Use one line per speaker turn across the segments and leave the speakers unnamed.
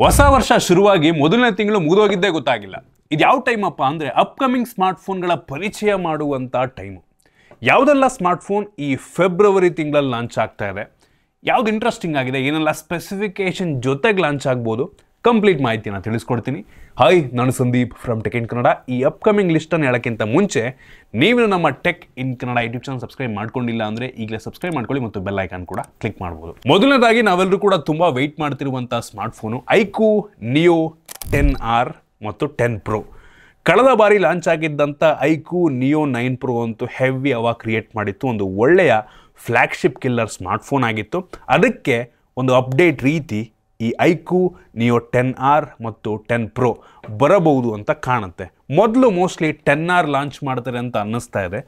ಹೊಸ ವರ್ಷ ಶುರುವಾಗಿ ಮೊದಲನೇ ತಿಂಗಳು ಮುಗಿದೋಗಿದ್ದೇ ಗೊತ್ತಾಗಿಲ್ಲ. ಇದು ಯಾವ ಟೈಮ್ ಅಪ್ಪ ಅಂದರೆ ಅಪ್ಕಮಿಂಗ್ ಸ್ಮಾರ್ಟ್ಫೋನ್ಗಳ ಪರಿಚಯ ಮಾಡುವಂಥ ಟೈಮು. ಯಾವುದೆಲ್ಲ ಸ್ಮಾರ್ಟ್ಫೋನ್ ಈ ಫೆಬ್ರವರಿ ತಿಂಗಳಲ್ಲಿ ಲಾಂಚ್ ಆಗ್ತಾ ಇದೆ, ಯಾವುದು ಇಂಟ್ರೆಸ್ಟಿಂಗ್ ಆಗಿದೆ, ಏನೆಲ್ಲ ಸ್ಪೆಸಿಫಿಕೇಷನ್ ಜೊತೆಗೆ ಲಾಂಚ್ ಆಗ್ಬೋದು, ಕಂಪ್ಲೀಟ್ ಮಾಹಿತಿನ ತಿಳಿಸ್ಕೊಡ್ತೀನಿ. ಹಾಯ್, ನಾನು Sandeep from tech in Kannada. ಈ ಅಪ್ಕಮಿಂಗ್ ಲಿಸ್ಟನ್ನು ಹೇಳೋಕ್ಕಿಂತ ಮುಂಚೆ ನೀವು ನಮ್ಮ tech in Kannada YouTube channel subscribe ಮಾಡ್ಕೊಂಡಿಲ್ಲ ಅಂದರೆ ಈಗಲೇ ಸಬ್ಸ್ಕ್ರೈಬ್ ಮಾಡ್ಕೊಳ್ಳಿ ಮತ್ತು ಬೆಲ್ ಐಕಾನ್ ಕೂಡ ಕ್ಲಿಕ್ ಮಾಡ್ಬೋದು. ಮೊದಲನೇದಾಗಿ ನಾವೆಲ್ಲರೂ ಕೂಡ ತುಂಬ ವೆಯ್ಟ್ ಮಾಡ್ತಿರುವಂಥ ಸ್ಮಾರ್ಟ್ಫೋನು ಐಕ್ಯೂ ನಿಯೋ 10R ಮತ್ತು 10 Pro. ಕಳೆದ ಬಾರಿ ಲಾಂಚ್ ಆಗಿದ್ದಂಥ ಐಕ್ಯೂ ನಿಯೋ 9 Pro ಅಂತೂ ಹೆವಿ ಅವಾಗ ಕ್ರಿಯೇಟ್ ಮಾಡಿತ್ತು. ಒಂದು ಒಳ್ಳೆಯ ಫ್ಲ್ಯಾಗ್ಶಿಪ್ ಕಿಲ್ಲರ್ ಸ್ಮಾರ್ಟ್ಫೋನ್ ಆಗಿತ್ತು. ಅದಕ್ಕೆ ಒಂದು ಅಪ್ಡೇಟ್ ರೀತಿ ಈ ಐಕ್ಯೂ ನಿಯೋ 10R ಮತ್ತು 10 Pro ಬರಬಹುದು ಅಂತ ಕಾಣುತ್ತೆ. ಮೊದಲು ಮೋಸ್ಟ್ಲಿ 10R ಲಾಂಚ್ ಮಾಡ್ತಾರೆ ಅಂತ ಅನ್ನಿಸ್ತಾ ಇದೆ.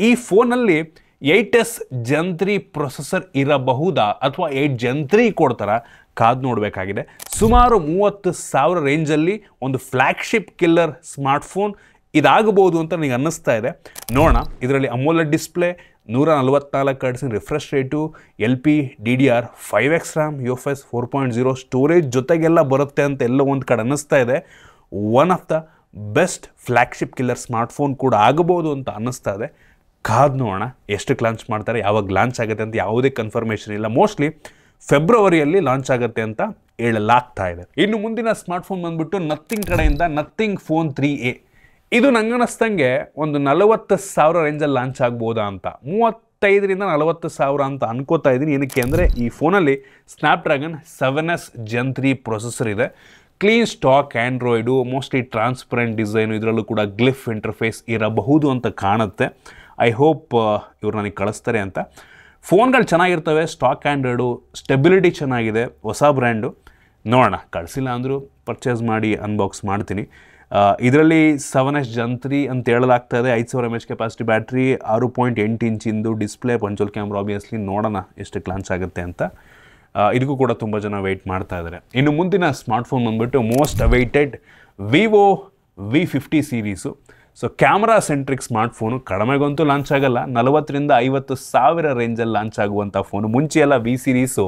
ಈ ಫೋನಲ್ಲಿ 8S Gen 3 ಪ್ರೊಸೆಸರ್ ಇರಬಹುದಾ ಅಥವಾ 8 Gen 3 ಕೊಡ್ತಾರ, ಕಾದು ನೋಡಬೇಕಾಗಿದೆ. ಸುಮಾರು 30,000 ರೇಂಜಲ್ಲಿ ಒಂದು ಫ್ಲ್ಯಾಗ್ಶಿಪ್ ಕಿಲ್ಲರ್ ಸ್ಮಾರ್ಟ್ಫೋನ್ ಇದಾಗಬಹುದು ಅಂತ ನನಗೆ ಅನ್ನಿಸ್ತಾ ಇದೆ. ನೋಡೋಣ. ಇದರಲ್ಲಿ ಅಮೋಲೆಡ್ display, 144 Hz refresh rate, LPDDR, 5X RAM, UFS 4.0 storage ಜೊತೆಗೆಲ್ಲ ಬರುತ್ತೆ ಅಂತ ಎಲ್ಲೋ ಒಂದು ಕಡೆ ಅನ್ನಿಸ್ತಾ ಇದೆ. One of the best flagship killer smartphone ಕೂಡ ಆಗಬಹುದು ಅಂತ ಅನ್ನಿಸ್ತಾ ಇದೆ. ಕಾದು ನೋಡೋಣ ಎಷ್ಟಕ್ಕೆ ಲಾಂಚ್ ಮಾಡ್ತಾರೆ, ಯಾವಾಗ ಲಾಂಚ್ ಆಗುತ್ತೆ ಅಂತ ಯಾವುದೇ ಕನ್ಫರ್ಮೇಷನ್ ಇಲ್ಲ. ಮೋಸ್ಟ್ಲಿ ಫೆಬ್ರವರಿಯಲ್ಲಿ ಲಾಂಚ್ ಆಗುತ್ತೆ ಅಂತ ಹೇಳಲಾಗ್ತಾ ಇದೆ. ಇನ್ನು ಮುಂದಿನ ಸ್ಮಾರ್ಟ್ಫೋನ್ ಬಂದ್ಬಿಟ್ಟು ನಥಿಂಗ್ ಕಡೆಯಿಂದ ನಥಿಂಗ್ ಫೋನ್ 3A. ಇದು ನಂಗನ್ನಿಸ್ದಂಗೆ ಒಂದು 40,000 ರೇಂಜಲ್ಲಿ ಲಾಂಚ್ ಆಗ್ಬೋದಾ ಅಂತ, 35,000 ರಿಂದ 40,000 ಅಂತ ಅನ್ಕೋತಾ ಇದ್ದೀನಿ. ಏನಕ್ಕೆ ಅಂದರೆ ಈ ಫೋನಲ್ಲಿ ಸ್ನ್ಯಾಪ್ಡ್ರ್ಯಾಗನ್ 7S Gen 3 ಪ್ರೊಸೆಸರ್ ಇದೆ. Clean stock Android, mostly transparent design, ಇದರಲ್ಲೂ ಕೂಡ ಗ್ಲಿಫ್ ಇಂಟರ್ಫೇಸ್ ಇರಬಹುದು ಅಂತ ಕಾಣುತ್ತೆ. ಐ ಹೋಪ್ ಇವ್ರು ನನಗೆ ಕಳಿಸ್ತಾರೆ ಅಂತ. ಫೋನ್ಗಳು ಚೆನ್ನಾಗಿರ್ತವೆ, ಸ್ಟಾಕ್ ಆ್ಯಂಡ್ರಾಯ್ಡು, ಸ್ಟೆಬಿಲಿಟಿ ಚೆನ್ನಾಗಿದೆ, ಹೊಸ ಬ್ರ್ಯಾಂಡು. ನೋಡೋಣ, ಕಳಿಸಿಲ್ಲ ಅಂದರೂ ಪರ್ಚೇಸ್ ಮಾಡಿ ಅನ್ಬಾಕ್ಸ್ ಮಾಡ್ತೀನಿ. ಇದರಲ್ಲಿ 7S Gen 3 ಅಂತ ಹೇಳಲಾಗ್ತಾ ಇದೆ. 5000 mAh ಕೆಪಾಸಿಟಿ ಬ್ಯಾಟ್ರಿ, 6.8 ಇಂಚಿಂದು ಡಿಸ್ಪ್ಲೇ, ಪಂಚೋಲ್ ಕ್ಯಾಮ್ರಾ. ಆಬ್ವಿಯಸ್ಲಿ ನೋಡೋಣ ಎಷ್ಟಕ್ಕೆ ಲಾಂಚ್ ಆಗುತ್ತೆ ಅಂತ. ಇದಕ್ಕೂ ಕೂಡ ತುಂಬ ಜನ ವೆಯ್ಟ್ ಮಾಡ್ತಾ ಇದ್ದಾರೆ. ಇನ್ನು ಮುಂದಿನ ಸ್ಮಾರ್ಟ್ಫೋನ್ ಬಂದುಬಿಟ್ಟು most awaited vivo V50 series. So camera centric smartphone. ಕಡಿಮೆಗಂತೂ ಲಾಂಚ್ ಆಗಲ್ಲ, 40,000 ರಿಂದ 50,000 ರೇಂಜಲ್ಲಿ ಲಾಂಚ್ ಆಗುವಂಥ ಫೋನು. ಮುಂಚೆ ಎಲ್ಲ ವಿ ಸೀರೀಸು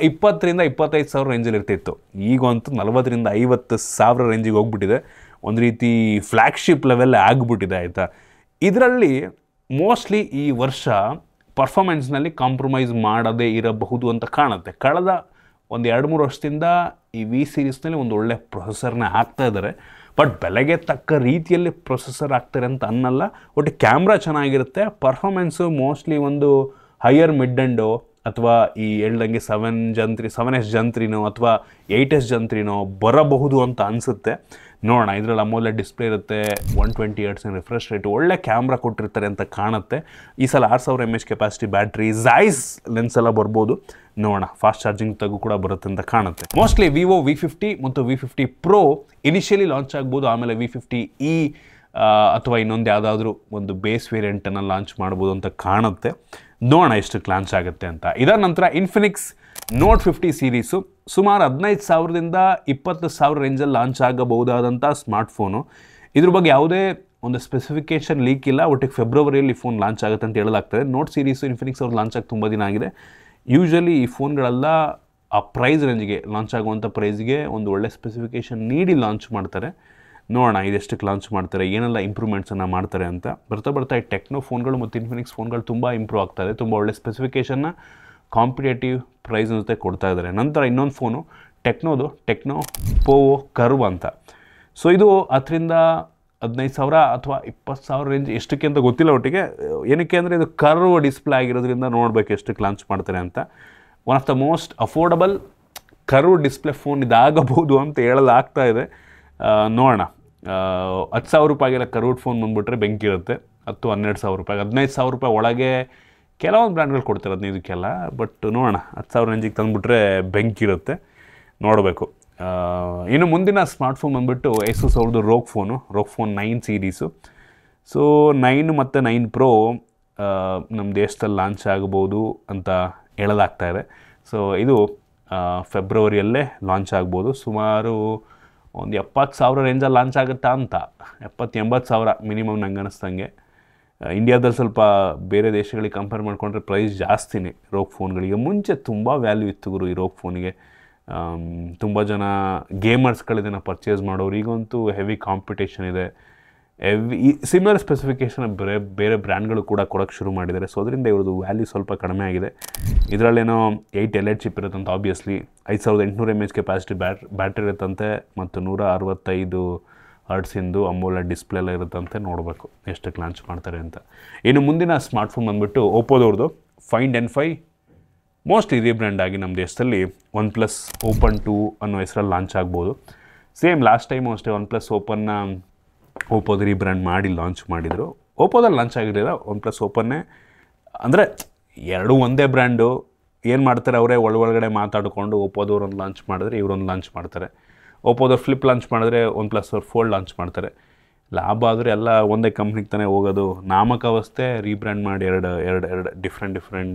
20,000 ರಿಂದ 25,000 ರೇಂಜಲ್ಲಿ ಇರ್ತಿತ್ತು. ಈಗಂತೂ 40,000 ರಿಂದ 50,000 ರೇಂಜಿಗೆ ಹೋಗ್ಬಿಟ್ಟಿದೆ. ಒಂದು ರೀತಿ ಫ್ಲ್ಯಾಗ್ಶಿಪ್ ಲೆವೆಲ್ ಆಗಿಬಿಟ್ಟಿದೆ, ಆಯಿತಾ. ಇದರಲ್ಲಿ ಮೋಸ್ಟ್ಲಿ ಈ ವರ್ಷ ಪರ್ಫಾರ್ಮೆನ್ಸ್ನಲ್ಲಿ ಕಾಂಪ್ರಮೈಸ್ ಮಾಡದೇ ಇರಬಹುದು ಅಂತ ಕಾಣುತ್ತೆ. ಕಳೆದ ಒಂದು 2-3 ವರ್ಷದಿಂದ ಈ ವಿ ಸೀರೀಸ್ನಲ್ಲಿ ಒಂದು ಒಳ್ಳೆ ಪ್ರೊಸೆಸರ್ನ ಹಾಕ್ತಾ ಇದ್ದಾರೆ. ಬಟ್ ಬೆಲೆಗೆ ತಕ್ಕ ರೀತಿಯಲ್ಲಿ ಪ್ರೊಸೆಸರ್ ಆಗ್ತಾರೆ ಅಂತ ಅನ್ನಲ್ಲ. ಒಟ್ಟು ಕ್ಯಾಮ್ರಾ ಚೆನ್ನಾಗಿರುತ್ತೆ, ಪರ್ಫಾರ್ಮೆನ್ಸು ಮೋಸ್ಟ್ಲಿ ಒಂದು ಹೈಯರ್ ಮಿಡ್ ಎಂಡೋ ಅಥವಾ ಈ ಹೇಳ್ದಂಗೆ 7S Gen 3 ಅಥವಾ 8S Gen 3 ಬರಬಹುದು ಅಂತ ಅನಿಸುತ್ತೆ. ನೋಡೋಣ. ಇದರಲ್ಲಿ ಅಮೋಲೆಡ್ ಡಿಸ್ಪ್ಲೇ ಇರುತ್ತೆ, 120 Hz ರಿಫ್ರೆಶ್ ರೇಟು, ಒಳ್ಳೆ ಕ್ಯಾಮ್ರಾ ಕೊಟ್ಟಿರ್ತಾರೆ ಅಂತ ಕಾಣುತ್ತೆ. ಈ ಸಲ 6000 mAh ಕೆಪಾಸಿಟಿ ಬ್ಯಾಟ್ರಿ, ಝೈಸ್ ಲೆನ್ಸ್ ಎಲ್ಲ ಬರ್ಬೋದು. ನೋಡೋಣ, ಫಾಸ್ಟ್ ಚಾರ್ಜಿಂಗ್ ತಗು ಕೂಡ ಬರುತ್ತೆ ಅಂತ ಕಾಣುತ್ತೆ. ಮೋಸ್ಟ್ಲಿ ವಿವೋ V50 ಮತ್ತು V50 Pro ಇನಿಷಿಯಲಿ ಲಾಂಚ್ ಆಗ್ಬೋದು. ಆಮೇಲೆ V50e ಅಥವಾ ಇನ್ನೊಂದು ಯಾವುದಾದ್ರೂ ಒಂದು ಬೇಸ್ ವೇರಿಯಂಟನ್ನು ಲಾಂಚ್ ಮಾಡ್ಬೋದು ಅಂತ ಕಾಣುತ್ತೆ. ನೋಡೋಣ ಎಷ್ಟಕ್ಕೆ ಲಾಂಚ್ ಆಗುತ್ತೆ ಅಂತ. ಇದರ ನಂತರ ಇನ್ಫಿನಿಕ್ಸ್ ನೋಟ್ 50 ಸೀರೀಸು. ಸುಮಾರು 15,000 ರಿಂದ 20,000 ರೇಂಜಲ್ಲಿ ಲಾಂಚ್ ಆಗಬಹುದಾದಂಥ ಸ್ಮಾರ್ಟ್ಫೋನು. ಇದ್ರ ಬಗ್ಗೆ ಯಾವುದೇ ಒಂದು ಸ್ಪೆಸಿಫಿಕೇಷನ್ ಲೀಕ್ ಇಲ್ಲ. ಒಟ್ಟಿಗೆ ಫೆಬ್ರವರಿಯಲ್ಲಿ ಫೋನ್ ಲಾಂಚ್ ಆಗುತ್ತೆ ಅಂತ ಹೇಳಲಾಗ್ತದೆ. ನೋಟ್ ಸೀರೀಸು ಇನ್ಫಿನಿಕ್ಸ್ ಅವ್ರು ಲಾಂಚ್ ಆಗಿ ತುಂಬ ದಿನ ಆಗಿದೆ. ಯೂಶ್ವಲಿ ಈ ಫೋನ್ಗಳೆಲ್ಲ ಆ ಪ್ರೈಸ್ ರೇಂಜ್ಗೆ, ಲಾಂಚ್ ಆಗುವಂಥ ಪ್ರೈಸ್ಗೆ ಒಂದು ಒಳ್ಳೆ ಸ್ಪೆಸಿಫಿಕೇಷನ್ ನೀಡಿ ಲಾಂಚ್ ಮಾಡ್ತಾರೆ. ನೋಡೋಣ ಇದೆಷ್ಟಕ್ಕೆ ಲಾಂಚ್ ಮಾಡ್ತಾರೆ, ಏನೆಲ್ಲ ಇಂಪ್ರೂವ್ಮೆಂಟ್ಸನ್ನು ಮಾಡ್ತಾರೆ ಅಂತ. ಬರ್ತಾ ಈ ಟೆಕ್ನೋ ಫೋನ್ಗಳು ಮತ್ತು ಇನ್ಫಿನಿಕ್ಸ್ ಫೋನ್ಗಳು ತುಂಬ ಇಂಪ್ರೂವ್ ಆಗ್ತಾಯಿದೆ. ತುಂಬ ಒಳ್ಳೆ ಸ್ಪೆಸಿಫಿಕೇಷನ್ನ ಕಾಂಪಿಟೇಟಿವ್ ಪ್ರೈಸ್ ಜೊತೆ ಕೊಡ್ತಾ ಇದ್ದಾರೆ. ನಂತರ ಇನ್ನೊಂದು ಫೋನು ಟೆಕ್ನೋ ಪೋವೋ ಕರ್ವ್ ಅಂತ. ಸೊ ಇದು 10,000 ರಿಂದ 15,000 ಅಥವಾ 20,000 ರೇಂಜ್, ಎಷ್ಟಕ್ಕೆ ಅಂತ ಗೊತ್ತಿಲ್ಲ ಒಟ್ಟಿಗೆ. ಏನಕ್ಕೆ ಅಂದರೆ ಇದು ಕರ್ವ್ ಡಿಸ್ಪ್ಲೇ ಆಗಿರೋದ್ರಿಂದ ನೋಡಬೇಕು ಎಷ್ಟಕ್ಕೆ ಲಾಂಚ್ ಮಾಡ್ತಾರೆ ಅಂತ. One of the most affordable curve display phone ಇದಾಗಬಹುದು ಅಂತ ಹೇಳಲಾಗ್ತಾ ಇದೆ. ನೋಡೋಣ. 10,000 ರೂಪಾಯಿಗೆಲ್ಲ ಕರ್ವ್ಡ್ ಫೋನ್ ಬಂದುಬಿಟ್ರೆ ಬೆಂಕಿ ಇರುತ್ತೆ. 10,000-12,000 ರೂಪಾಯಿ, 15,000 ರೂಪಾಯಿ ಒಳಗೆ ಕೆಲವೊಂದು ಬ್ರ್ಯಾಂಡ್ಗಳು ಕೊಡ್ತಾರೆ 15,000ಕ್ಕೆಲ್ಲ. ಬಟ್ ನೋಡೋಣ, 10,000 ರೇಂಜಿಗೆ ತಂದುಬಿಟ್ರೆ ಬೆಂಕಿ ಇರುತ್ತೆ. ನೋಡಬೇಕು. ಇನ್ನು ಮುಂದಿನ ಸ್ಮಾರ್ಟ್ಫೋನ್ ಬಂದುಬಿಟ್ಟು ಏಸೂಸ್ ಅವ್ರದ್ದು ರೋಗ್ ಫೋನ್ 9 ಸೀರೀಸು. ಸೊ 9 ಮತ್ತು 9 Pro ನಮ್ಮ ದೇಶದಲ್ಲಿ ಲಾಂಚ್ ಆಗ್ಬೋದು ಅಂತ ಹೇಳಲಾಗ್ತಾ ಇದೆ. ಸೊ ಇದು ಫೆಬ್ರವರಿಯಲ್ಲೇ ಲಾಂಚ್ ಆಗ್ಬೋದು. ಸುಮಾರು ಒಂದು 70,000 ರೇಂಜಲ್ಲಿ ಲಾಂಚ್ ಆಗುತ್ತಾ ಅಂತ. 70,000-80,000 ಮಿನಿಮಮ್ ನಂಗೆ ಅನ್ನಿಸ್ದಂಗೆ. ಇಂಡಿಯಾದಲ್ಲಿ ಸ್ವಲ್ಪ ಬೇರೆ ದೇಶಗಳಿಗೆ ಕಂಪೇರ್ ಮಾಡಿಕೊಂಡ್ರೆ ಪ್ರೈಸ್ ಜಾಸ್ತಿನೇ ರೋಗ್ ಫೋನ್ಗಳಿಗೆ. ಮುಂಚೆ ತುಂಬ ವ್ಯಾಲ್ಯೂ ಇತ್ತು ಗುರು ಈ ರೋಗ್ ಫೋನಿಗೆ. ತುಂಬ ಜನ ಗೇಮರ್ಸ್ಗಳಿದನ್ನು ಪರ್ಚೇಸ್ ಮಾಡೋರು. ಈಗಂತೂ ಹೆವಿ ಕಾಂಪಿಟೇಷನ್ ಇದೆ. ಸಿಮಿಲರ್ ಸ್ಪೆಸಿಫಿಕೇಷನ್ ಬೇರೆ ಬ್ರ್ಯಾಂಡ್ಗಳು ಕೂಡ ಕೊಡೋಕ್ಕೆ ಶುರು ಮಾಡಿದ್ದಾರೆ. ಸೊ ಅದರಿಂದ ಇವ್ರದ್ದು ವ್ಯಾಲ್ಯೂ ಸ್ವಲ್ಪ ಕಡಿಮೆ ಆಗಿದೆ. ಇದರಲ್ಲೇನೋ 8 ಎಲ್ ಚಿಪ್ ಇರುತ್ತಂತೆ. ಆಬ್ವಿಯಸ್ಲಿ 5800 mAh ಕೆಪಾಸಿಟಿ ಬ್ಯಾಟ್ರಿ ಇರುತ್ತಂತೆ ಮತ್ತು 165 ಹರ್ಟ್ಸಿಂದು ಅಮೋಲೆಡ್ ಡಿಸ್ಪ್ಲೇ ಎಲ್ಲ ಇರುತ್ತಂತೆ. ನೋಡಬೇಕು ಎಷ್ಟಕ್ಕೆ ಲಾಂಚ್ ಮಾಡ್ತಾರೆ ಅಂತ. ಇನ್ನು ಮುಂದಿನ ಸ್ಮಾರ್ಟ್ಫೋನ್ ಬಂದುಬಿಟ್ಟು ಓಪೋದವ್ರದ್ದು ಫೈಂಡ್ N5 ಮೋಸ್ಟ್ಲಿ ರೀಬ್ರ್ಯಾಂಡ್ ಆಗಿ ನಮ್ಮ ದೇಶದಲ್ಲಿ OnePlus Open 2 ಅನ್ನೋ ಹೆಸರಲ್ಲಿ ಲಾಂಚ್ ಆಗ್ಬೋದು. ಸೇಮ್ ಲಾಸ್ಟ್ ಟೈಮು ಅಷ್ಟೇ OnePlus Openನ ಓಪೋದು ರೀಬ್ರ್ಯಾಂಡ್ ಮಾಡಿ ಲಾಂಚ್ ಮಾಡಿದರು. ಓಪೋದಲ್ಲಿ ಲಾಂಚ್ ಆಗಿರಲಿಲ್ಲ, OnePlus Openನೇ. ಅಂದರೆ ಎರಡೂ ಒಂದೇ ಬ್ರ್ಯಾಂಡು. ಏನು ಮಾಡ್ತಾರೆ ಅವರೇ ಒಳಗಡೆ ಮಾತಾಡಿಕೊಂಡು ಓಪೋದವ್ರೊಂದು ಲಾಂಚ್ ಮಾಡಿದ್ರೆ ಇವರೊಂದು ಲಾಂಚ್ ಮಾಡ್ತಾರೆ. ಓಪೋದವ್ರು ಫ್ಲಿಪ್ ಲಾಂಚ್ ಮಾಡಿದ್ರೆ OnePlus ಅವ್ರು ಫೋಲ್ಡ್ ಲಾಂಚ್ ಮಾಡ್ತಾರೆ. ಲಾಭ ಆದರೆ ಎಲ್ಲ ಒಂದೇ ಕಂಪ್ನಿಗೆ ತಾನೇ ಹೋಗೋದು. ನಾಮಕಾವಸ್ಥೆ ರೀಬ್ರ್ಯಾಂಡ್ ಮಾಡಿ ಎರಡು ಡಿಫ್ರೆಂಟ್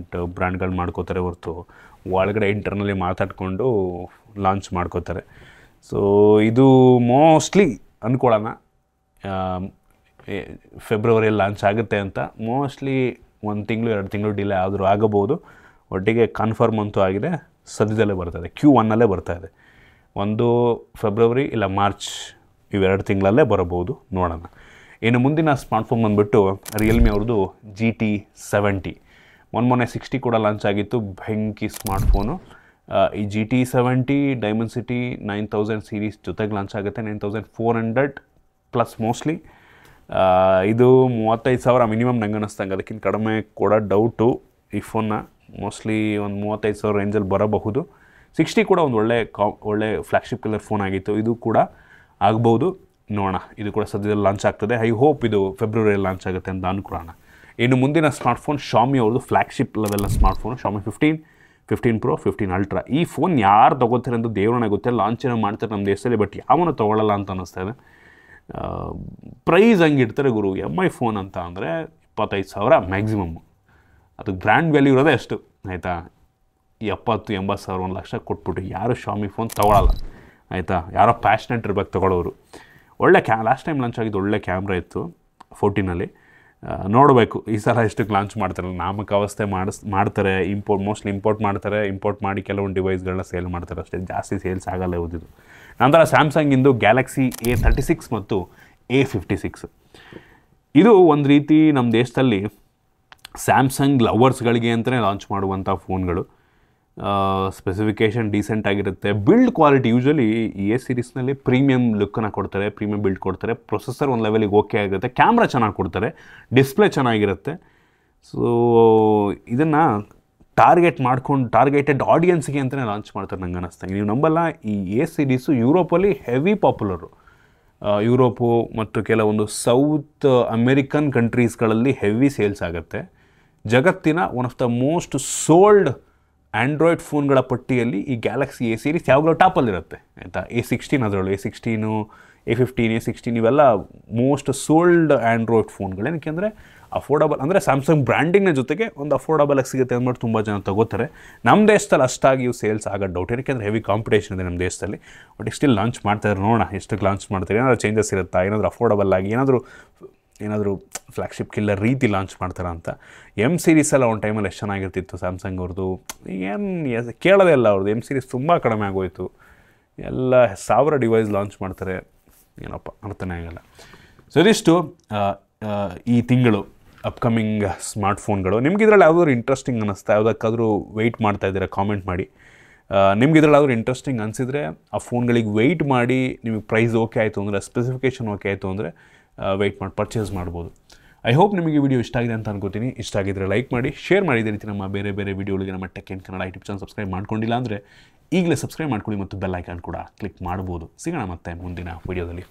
ಬ್ರ್ಯಾಂಡ್ಗಳು ಮಾಡ್ಕೋತಾರೆ ಹೊರತು ಒಳಗಡೆ ಇಂಟರ್ನಲ್ಲಿ ಮಾತಾಡಿಕೊಂಡು ಲಾಂಚ್ ಮಾಡ್ಕೋತಾರೆ. ಸೊ ಇದು ಮೋಸ್ಟ್ಲಿ ಅಂದ್ಕೊಳ್ಳೋಣ ಫೆಬ್ರವರಿಯಲ್ಲಿ ಲಾಂಚ್ ಆಗುತ್ತೆ ಅಂತ. ಮೋಸ್ಟ್ಲಿ 1 ತಿಂಗಳು 2 ತಿಂಗಳು ಡಿಲೇ ಆದರೂ ಆಗಬಹುದು. ಒಟ್ಟಿಗೆ ಕನ್ಫರ್ಮ್ ಅಂತೂ ಆಗಿದೆ, ಸದ್ಯದಲ್ಲೇ ಬರ್ತಾಯಿದೆ. Q1 ಬರ್ತಾಯಿದೆ. ಒಂದು ಫೆಬ್ರವರಿ ಇಲ್ಲ ಮಾರ್ಚ್ ಇವೆರಡು ತಿಂಗಳಲ್ಲೇ ಬರಬಹುದು, ನೋಡೋಣ. ಇನ್ನು ಮುಂದಿನ ಸ್ಮಾರ್ಟ್ಫೋನ್ ಬಂದುಬಿಟ್ಟು ರಿಯಲ್ಮಿ ಅವ್ರದ್ದು GT70. ಮೊನ್ನೆ 60 ಕೂಡ ಲಾಂಚ್ ಆಗಿತ್ತು, ಬೆಂಕಿ ಸ್ಮಾರ್ಟ್ಫೋನು. ಈ GT70 ಡೈಮೆನ್ಸಿಟಿ 9000 ಸೀರೀಸ್ ಜೊತೆಗೆ ಲಾಂಚ್ ಆಗುತ್ತೆ. 9400 ಪ್ಲಸ್ ಮೋಸ್ಟ್ಲಿ. ಇದು 35,000 ಮಿನಿಮಮ್ ನಂಗೆ ಅನ್ನಿಸ್ತಂಗೆ. ಅದಕ್ಕಿಂತ ಕಡಿಮೆ ಕೂಡ ಡೌಟು. ಈ ಫೋನ್ನ ಮೋಸ್ಟ್ಲಿ ಒಂದು 35,000 ರೇಂಜಲ್ಲಿ ಬರಬಹುದು. 60 ಕೂಡ ಒಂದು ಒಳ್ಳೆ ಫ್ಲ್ಯಾಗ್ಶಿಪ್ ಕಲರ್ ಫೋನ್ ಆಗಿತ್ತು. ಇದು ಕೂಡ ಆಗ್ಬೋದು, ನೋಡೋಣ. ಇದು ಕೂಡ ಸದ್ಯದಲ್ಲಿ ಲಾಂಚ್ ಆಗ್ತದೆ. ಐ ಹೋಪ್ ಇದು ಫೆಬ್ರವರಿಯಲ್ಲಿ ಲಾಂಚ್ ಆಗುತ್ತೆ ಅಂತ ಅನ್ಕೊಳ್ಳೋಣ. ಇನ್ನು ಮುಂದಿನ ಸ್ಮಾರ್ಟ್ಫೋನ್ ಶಾಮಿ ಅವ್ರದ್ದು flagship ಲೆವೆಲ್ನ smartphone Shami 15 Pro, 15 Ultra. ಈ ಫೋನ್ ಯಾರು ತೊಗೋತಾರೆ ಅಂತ ದೇವ್ರನ್ನ ಗೊತ್ತಿಲ್ಲ. ಲಾಂಚ್ ಏನೋ ಮಾಡ್ತಾರೆ ನಮ್ಮ ದೇಶದಲ್ಲಿ, ಬಟ್ ಯಾವನು ತೊಗೊಳ್ಳಲ್ಲ ಅಂತ ಅನ್ನಿಸ್ತಾ ಇದೆ. ಪ್ರೈಸ್ ಹಂಗೆ ಇಡ್ತಾರೆ ಗುರು. MI ಫೋನ್ ಅಂತ ಅಂದರೆ 25,000 ಮ್ಯಾಕ್ಸಿಮಮ್ಮು. ಅದಕ್ಕೆ ಬ್ರ್ಯಾಂಡ್ ವ್ಯಾಲ್ಯೂ ಇರೋದೇ ಅಷ್ಟು, ಆಯಿತಾ. 70-80 ಸಾವಿರ 1 ಲಕ್ಷ ಕೊಟ್ಬಿಟ್ಟು ಯಾರು ಶಾಮಿ ಫೋನ್ ತೊಗೊಳಲ್ಲ, ಆಯಿತಾ. ಯಾರೋ ಪ್ಯಾಷನೆಟ್ ಇರ್ಬೇಕು ತೊಗೊಳ್ಳೋರು. ಒಳ್ಳೆ ಲಾಸ್ಟ್ ಟೈಮ್ ಲಾಂಚ್ ಆಗಿದ್ದು ಒಳ್ಳೆ ಕ್ಯಾಮ್ರಾ ಇತ್ತು 14ನಲ್ಲಿ. ನೋಡಬೇಕು ಈ ಸಲ ಎಷ್ಟಕ್ಕೆ ಲಾಂಚ್ ಮಾಡ್ತಾರೆ. ನಾಮಕಾವಸ್ಥೆ ಮಾಡ್ತಾರೆ. ಮೋಸ್ಟ್ಲಿ ಇಂಪೋರ್ಟ್ ಮಾಡ್ತಾರೆ. ಇಂಪೋರ್ಟ್ ಮಾಡಿ ಕೆಲವೊಂದು ಡಿವೈಸ್ಗಳನ್ನ ಸೇಲ್ ಮಾಡ್ತಾರೆ ಅಷ್ಟೇ, ಜಾಸ್ತಿ ಸೇಲ್ಸ್ ಆಗಲ್ಲ ಓದಿದ್ದು. ನಂತರ ಸ್ಯಾಮ್ಸಂಗಿಂದು ಗ್ಯಾಲಕ್ಸಿ A36 ಮತ್ತು A56. ಇದು ಒಂದು ರೀತಿ ನಮ್ಮ ದೇಶದಲ್ಲಿ ಸ್ಯಾಮ್ಸಂಗ್ ಲವರ್ಸ್ಗಳಿಗೆ ಅಂತಲೇ ಲಾಂಚ್ ಮಾಡುವಂಥ ಫೋನ್ಗಳು. ಸ್ಪೆಸಿಫಿಕೇಷನ್ ಡೀಸೆಂಟ್ ಆಗಿರುತ್ತೆ. ಬಿಲ್ಡ್ ಕ್ವಾಲಿಟಿ ಯೂಶ್ವಲಿ A ಸೀರೀಸ್ನಲ್ಲಿ ಪ್ರೀಮಿಯಂ ಲುಕ್ಕನ್ನು ಕೊಡ್ತಾರೆ, ಪ್ರೀಮಿಯಂ ಬಿಲ್ಡ್ ಕೊಡ್ತಾರೆ. ಪ್ರೊಸೆಸರ್ ಒಂದು ಲೆವೆಲಿಗೆ ಓಕೆ ಆಗಿರುತ್ತೆ, ಕ್ಯಾಮ್ರಾ ಚೆನ್ನಾಗಿ ಕೊಡ್ತಾರೆ, ಡಿಸ್ಪ್ಲೇ ಚೆನ್ನಾಗಿರುತ್ತೆ. ಸೊ ಇದನ್ನು ಟಾರ್ಗೆಟೆಡ್ ಆಡಿಯನ್ಸ್ಗೆ ಅಂತಲೇ ಲಾಂಚ್ ಮಾಡ್ತಾರೆ ನಂಗೆ ಅನ್ನಿಸ್ತಾ. ನೀವು ನಂಬಲ್ಲ, ಈ A ಸೀರೀಸು ಯುರೋಪಲ್ಲಿ ಹೆವಿ ಪಾಪ್ಯುಲರು. ಯುರೋಪು ಮತ್ತು ಕೆಲವೊಂದು ಸೌತ್ ಅಮೇರಿಕನ್ ಕಂಟ್ರೀಸ್ಗಳಲ್ಲಿ ಹೆವಿ ಸೇಲ್ಸ್ ಆಗುತ್ತೆ. ಜಗತ್ತಿನ one of the most sold Android ಫೋನ್ಗಳ ಪಟ್ಟಿಯಲ್ಲಿ ಈ ಗ್ಯಾಲಕ್ಸಿ A ಸೀರೀಸ್ ಯಾವಾಗಲೂ ಟಾಪಲ್ಲಿರುತ್ತೆ, ಆಯಿತಾ. A16 ಅದರಲ್ಲೂ A16, A15, A16 ಇವೆಲ್ಲ ಮೋಸ್ಟ್ ಸೋಲ್ಡ್ ಆ್ಯಂಡ್ರಾಯ್ಡ್ ಫೋನ್ಗಳು. ಏನಕ್ಕೆ ಅಂದರೆ ಅಫೋರ್ಡಬಲ್, ಅಂದರೆ ಸ್ಯಾಮ್ಸಂಗ್ ಬ್ರ್ಯಾಂಡಿಂಗ್ನ ಜೊತೆಗೆ ಒಂದು ಅಫೋರ್ಡಬಲಾಗಿ ಸಿಗುತ್ತೆ ಅಂದ್ಬಿಟ್ಟು ತುಂಬ ಜನ ತಗೋತಾರೆ. ನಮ್ಮ ದೇಶದಲ್ಲಿ ಅಷ್ಟಾಗಿ ಇವು ಸೇಲ್ಸ್ ಆಗೋದು ಡೌಟ್. ಏನಕ್ಕೆ ಅಂದರೆ ಹೆವಿ ಕಾಂಪಿಟೇಷನ್ ಇದೆ ನಮ್ಮ ದೇಶದಲ್ಲಿ. ಬಟ್ ಸ್ಟಿಲ್ ಲಾಂಚ್ ಮಾಡ್ತಾರೆ, ನೋಡೋಣ ಎಷ್ಟಕ್ಕೆ ಲಾಂಚ್ ಮಾಡ್ತಾರೆ. ಏನಾದರೂ ಚೇಂಜಸ್ ಇರುತ್ತಾ, ಏನಾದರೂ ಅಫೋರ್ಡಬಲ್ ಆಗಿ ಏನಾದರೂ ಫ್ಲ್ಯಾಗ್ಶಿಪ್ ಕಿಲ್ಲರ್ ರೀತಿ ಲಾಂಚ್ ಮಾಡ್ತಾರೆ ಅಂತ. M ಸೀರೀಸೆಲ್ಲ ಒಂದು ಟೈಮಲ್ಲಿ ಎಷ್ಟು ಚೆನ್ನಾಗಿರ್ತಿತ್ತು ಸ್ಯಾಮ್ಸಂಗ್ ಅವ್ರದ್ದು. ಏನು ಕೇಳೋದೇ ಇಲ್ಲ ಅವ್ರದ್ದು. M ಸೀರೀಸ್ ತುಂಬ ಕಡಿಮೆ ಆಗೋಯಿತು. ಎಲ್ಲ 1000 ಡಿವೈಸ್ ಲಾಂಚ್ ಮಾಡ್ತಾರೆ, ಏನಪ್ಪ ಅರ್ಥನೇ ಆಗಲ್ಲ. ಸೊ ಇದಿಷ್ಟು ಈ ತಿಂಗಳು ಅಪ್ಕಮಿಂಗ್ ಸ್ಮಾರ್ಟ್ಫೋನ್ಗಳು. ನಿಮ್ಗೆ ಇದರಲ್ಲಿ ಯಾವುದಾದ್ರು ಇಂಟ್ರೆಸ್ಟಿಂಗ್ ಅನ್ನಿಸ್ತಾ, ಯಾವುದಕ್ಕಾದರೂ ವೆಯ್ಟ್ ಮಾಡ್ತಾ ಇದ್ದೀರಾ, ಕಾಮೆಂಟ್ ಮಾಡಿ. ನಿಮ್ಗೆ ಇದರಲ್ಲಿ ಯಾವ್ದಾದ್ರು ಇಂಟ್ರೆಸ್ಟಿಂಗ್ ಅನಿಸಿದರೆ ಆ ಫೋನ್ಗಳಿಗೆ ವೆಯ್ಟ್ ಮಾಡಿ, ನಿಮಗೆ ಪ್ರೈಸ್ ಓಕೆ ಆಯಿತು ಅಂದರೆ, ಸ್ಪೆಸಿಫಿಕೇಷನ್ ಓಕೆ ಆಯಿತು ಅಂದರೆ ವೆಯ್ಟ್ ಮಾಡಿ ಪರ್ಚೇಸ್ ಮಾಡ್ಬೋದು. ಐ ಹೋಪ್ ನಿಮಗೆ ವಿಡಿಯೋ ಇಷ್ಟ ಆಗಿದೆ ಅಂತ ಅನ್ಕೋತೀನಿ. ಇಷ್ಟ ಆಗಿದ್ದರೆ ಲೈಕ್ ಮಾಡಿ, ಶೇರ್ ಮಾಡಿ. ಇದೇ ರೀತಿ ನಮ್ಮ ಬೇರೆ ವಿಡಿಯೋಗಳಿಗೆ ನಮ್ಮ tech in Kannada YouTube channel subscribe ಮಾಡ್ಕೊಂಡಿಲ್ಲ ಅಂದರೆ ಈಗಲೇ ಸಬ್ಸ್ಕ್ರೈಬ್ ಮಾಡ್ಕೊಳ್ಳಿ ಮತ್ತು ಬೆಲ್ ಐಕಾನ್ ಕೂಡ ಕ್ಲಿಕ್ ಮಾಡ್ಬೋದು. ಸಿಗೋಣ ಮತ್ತೆ ಮುಂದಿನ ವಿಡಿಯೋದಲ್ಲಿ.